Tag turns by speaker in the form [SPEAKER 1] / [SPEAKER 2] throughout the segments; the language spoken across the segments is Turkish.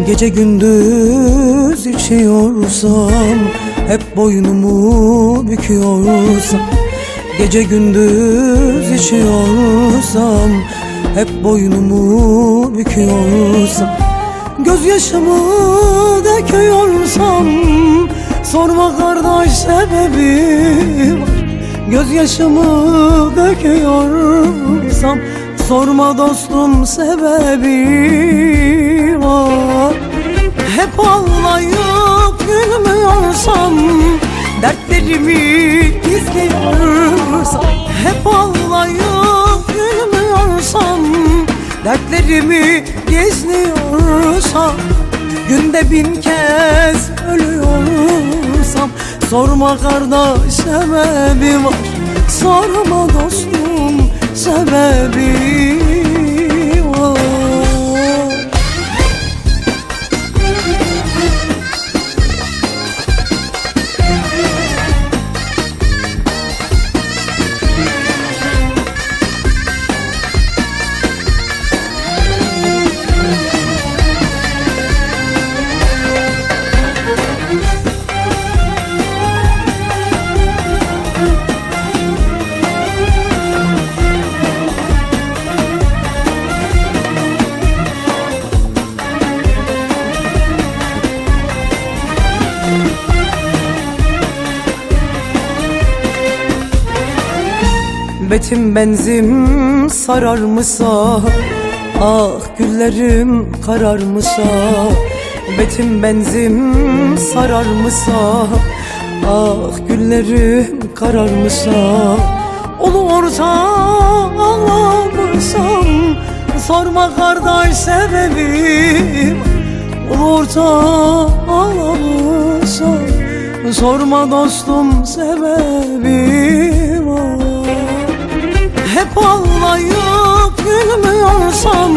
[SPEAKER 1] Gece gündüz içiyorsam, hep boynumu büküyorsam, gece gündüz içiyorsam, hep boynumu büküyorsam, gözyaşımı döküyorsam, sorma kardeş sebebi var. Gözyaşımı döküyorsam, sorma dostum sebebi var. Hep ağlayıp gülmüyorsam, dertlerimi gizliyorsam, hep ağlayıp gülmüyorsam, dertlerimi gizliyorsam, günde 1000 kez ölüyorsam, sorma kardeş sebebi var. Sorma dostum sebebi var. Betim benzim sararmışsa, ah güllerim kararmışsa, betim benzim sararmışsa, ah güllerim kararmışsa, olursa ağlamışsam, sorma kardeş sebebi, olursa ağlamışsam, sorma dostum sebebi var. Hep ağlayıp gülmüyorsam,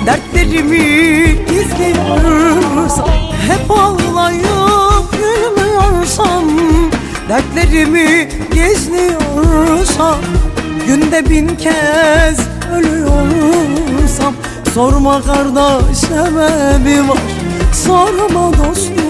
[SPEAKER 1] dertlerimi gizliyorsam, hep ağlayıp gülmüyorsam, dertlerimi gizliyorsam, günde 1000 kez ölüyorsam, sorma kardeş sebebi var. Sorma dostum